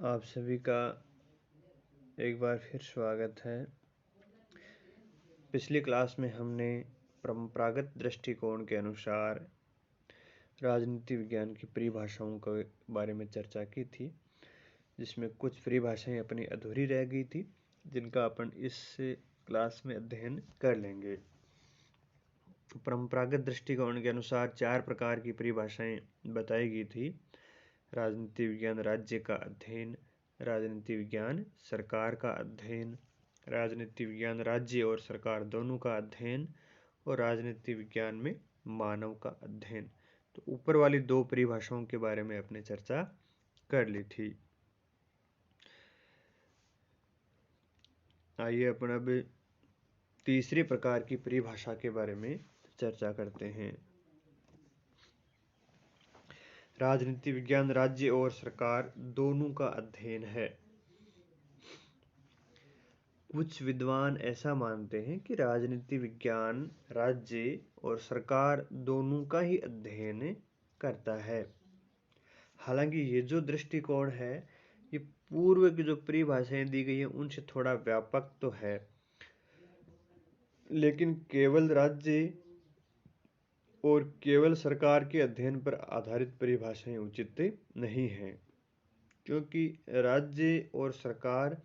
आप सभी का एक बार फिर स्वागत है। पिछली क्लास में हमने परंपरागत दृष्टिकोण के अनुसार राजनीति विज्ञान की परिभाषाओं के बारे में चर्चा की थी, जिसमें कुछ परिभाषाएं अपनी अधूरी रह गई थी, जिनका अपन इस क्लास में अध्ययन कर लेंगे। परंपरागत दृष्टिकोण के अनुसार 4 प्रकार की परिभाषाएं बताई गई थी। राजनीति विज्ञान राज्य का अध्ययन, राजनीति विज्ञान सरकार का अध्ययन, राजनीति विज्ञान राज्य और सरकार दोनों का अध्ययन और राजनीति विज्ञान में मानव का अध्ययन। तो ऊपर वाली 2 परिभाषाओं के बारे में अपने चर्चा कर ली थी। आइए अपन अब तीसरे प्रकार की परिभाषा के बारे में चर्चा करते हैं। राजनीति विज्ञान राज्य और सरकार दोनों का अध्ययन है। कुछ विद्वान ऐसा मानते हैं कि राजनीति विज्ञान राज्य और सरकार दोनों का ही अध्ययन करता है। हालांकि ये जो दृष्टिकोण है, ये पूर्व की जो परिभाषाएं दी गई है उनसे थोड़ा व्यापक तो है, लेकिन केवल राज्य और केवल सरकार के अध्ययन पर आधारित परिभाषाएं उचित नहीं हैं, क्योंकि राज्य और सरकार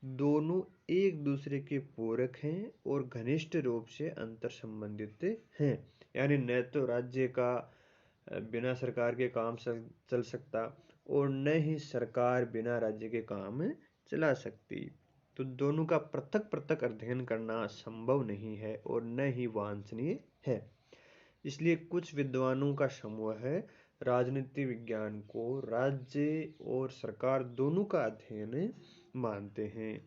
दोनों एक दूसरे के पूरक हैं और घनिष्ठ रूप से अंतर संबंधित हैं। यानी न तो राज्य का बिना सरकार के काम चल सकता और न ही सरकार बिना राज्य के काम चला सकती। तो दोनों का पृथक पृथक अध्ययन करना संभव नहीं है और न ही वांछनीय है। इसलिए कुछ विद्वानों का समूह है राजनीति विज्ञान को राज्य और सरकार दोनों का अध्ययन मानते हैं।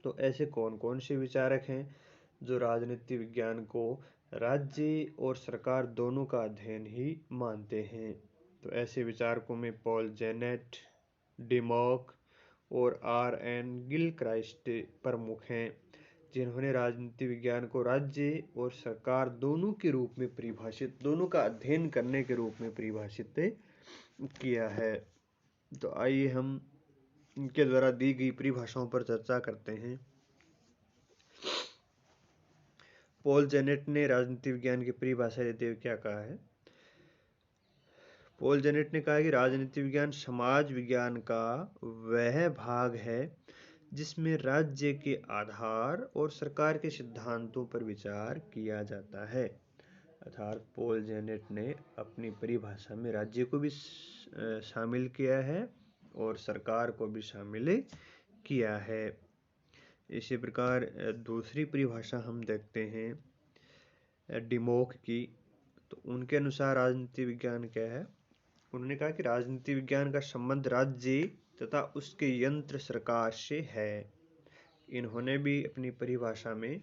तो ऐसे कौन कौन से विचारक हैं जो राजनीति विज्ञान को राज्य और सरकार दोनों का अध्ययन ही मानते हैं? तो ऐसे विचारकों में पॉल जेनेट, डिमॉक और R.N. गिलक्राइस्ट प्रमुख हैं, जिन्होंने राजनीति विज्ञान को राज्य और सरकार दोनों के रूप में परिभाषित, दोनों का अध्ययन करने के रूप में परिभाषित किया है। तो आइए हम इनके द्वारा दी गई परिभाषाओं पर चर्चा करते हैं। पॉल जेनेट ने राजनीति विज्ञान की परिभाषा देते हुए क्या कहा है? पॉल जेनेट ने कहा कि राजनीति विज्ञान समाज विज्ञान का वह भाग है जिसमें राज्य के आधार और सरकार के सिद्धांतों पर विचार किया जाता है। अर्थात पॉल जेनेट ने अपनी परिभाषा में राज्य को भी शामिल किया है और सरकार को भी शामिल किया है। इसी प्रकार दूसरी परिभाषा हम देखते हैं डिमॉक की। तो उनके अनुसार राजनीति विज्ञान क्या है? उन्होंने कहा कि राजनीति विज्ञान का संबंध राज्य तथा उसके यंत्र सरकार से है। इन्होंने भी अपनी परिभाषा में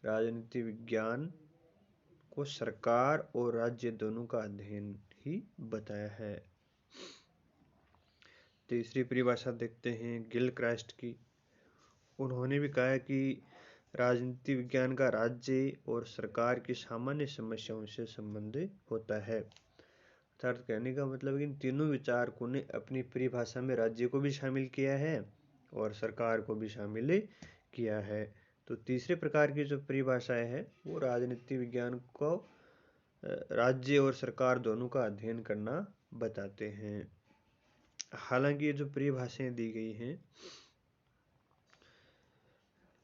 राजनीति विज्ञान को सरकार और राज्य दोनों का अध्ययन ही बताया है। तीसरी परिभाषा देखते हैं गिलक्राइस्ट की। उन्होंने भी कहा कि राजनीति विज्ञान का राज्य और सरकार की सामान्य समस्याओं से संबंध होता है। अर्थात कहने का मतलब इन तीनों विचारकों ने अपनी परिभाषा में राज्य को भी शामिल किया है और सरकार को भी शामिल किया है। तो तीसरे प्रकार की जो परिभाषाएं है वो राजनीति विज्ञान को राज्य और सरकार दोनों का अध्ययन करना बताते हैं। हालांकि ये जो परिभाषाएं दी गई हैं,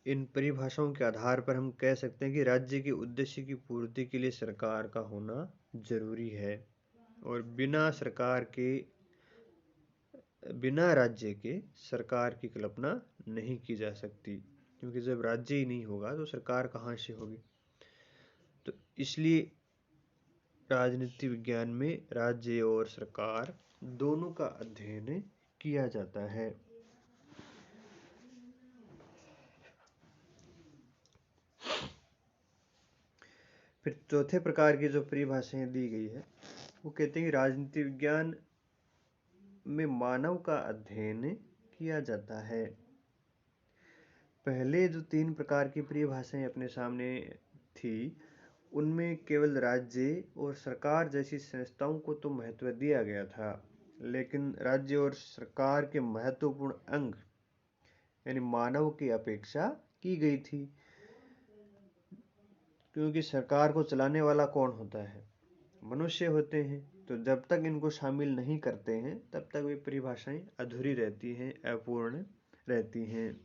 इन परिभाषाओं के आधार पर हम कह सकते हैं कि राज्य के उद्देश्य की पूर्ति के लिए सरकार का होना जरूरी है और बिना राज्य के सरकार की कल्पना नहीं की जा सकती, क्योंकि जब राज्य ही नहीं होगा तो सरकार कहाँ से होगी। तो इसलिए राजनीति विज्ञान में राज्य और सरकार दोनों का अध्ययन किया जाता है। फिर चौथे प्रकार की जो परिभाषाएं दी गई है वो कहते हैं कि राजनीति विज्ञान में मानव का अध्ययन किया जाता है। पहले जो 3 प्रकार की परिभाषाएं अपने सामने थी, उनमें केवल राज्य और सरकार जैसी संस्थाओं को तो महत्व दिया गया था, लेकिन राज्य और सरकार के महत्वपूर्ण अंग यानी मानव की अपेक्षा की गई थी, क्योंकि सरकार को चलाने वाला कौन होता है? मनुष्य होते हैं। तो जब तक इनको शामिल नहीं करते हैं तब तक वे परिभाषाएं अधूरी रहती हैं, अपूर्ण रहती हैं।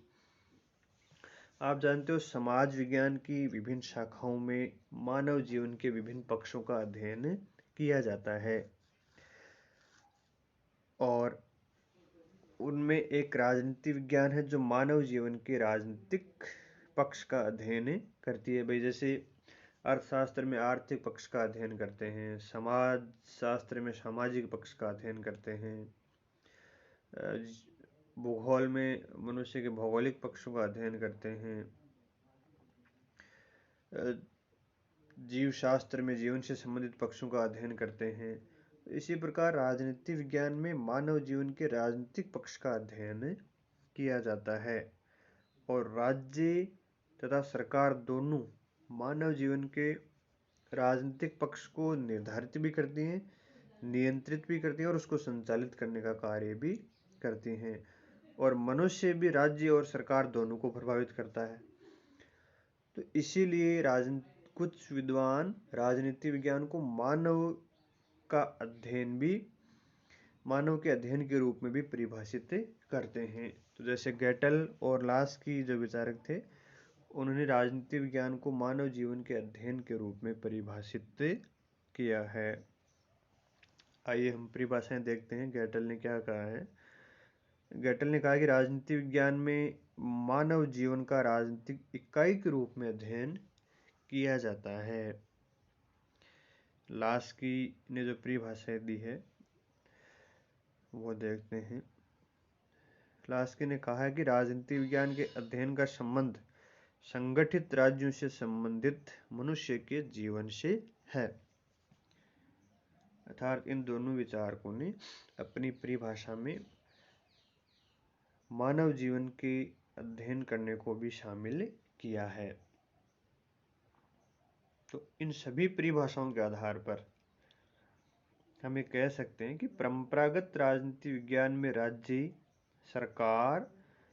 आप जानते हो समाज विज्ञान की विभिन्न शाखाओं में मानव जीवन के विभिन्न पक्षों का अध्ययन किया जाता है, और उनमें एक राजनीति विज्ञान है जो मानव जीवन के राजनीतिक पक्ष का अध्ययन करती है। भाई जैसे अर्थशास्त्र में आर्थिक पक्ष का अध्ययन करते हैं, समाज शास्त्र में सामाजिक पक्ष का अध्ययन करते हैं, भूगोल में मनुष्य के भौगोलिक पक्षों का अध्ययन करते हैं, जीव शास्त्र में जीवन से संबंधित पक्षों का अध्ययन करते हैं। इसी प्रकार राजनीति विज्ञान में मानव जीवन के राजनीतिक पक्ष का अध्ययन किया जाता है, और राज्य तथा सरकार दोनों मानव जीवन के राजनीतिक पक्ष को निर्धारित भी करती हैं, नियंत्रित भी करती हैं और उसको संचालित करने का कार्य भी करती हैं। और मनुष्य भी राज्य और सरकार दोनों को प्रभावित करता है। तो इसीलिए कुछ विद्वान राजनीति विज्ञान को मानव के अध्ययन के रूप में भी परिभाषित करते हैं। तो जैसे गेटल और लास्की जो विचारक थे, उन्होंने राजनीति विज्ञान को मानव जीवन के अध्ययन के रूप में परिभाषित किया है। आइए हम परिभाषाएं देखते हैं गेटल ने क्या कहा है। गेटल ने कहा कि राजनीति विज्ञान में मानव जीवन का राजनीतिक इकाई के रूप में अध्ययन किया जाता है। लास्की ने जो परिभाषा दी है वो देखते हैं। लास्की ने कहा है कि राजनीति विज्ञान के अध्ययन का संबंध संगठित राज्यों से संबंधित मनुष्य के जीवन से है। अर्थात इन दोनों विचारकों ने अपनी परिभाषा में मानव जीवन के अध्ययन करने को भी शामिल किया है। तो इन सभी परिभाषाओं के आधार पर हम ये कह सकते हैं कि परंपरागत राजनीति विज्ञान में राज्य, सरकार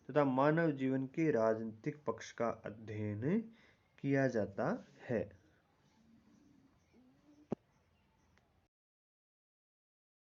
तथा मानव जीवन के राजनीतिक पक्ष का अध्ययन किया जाता है।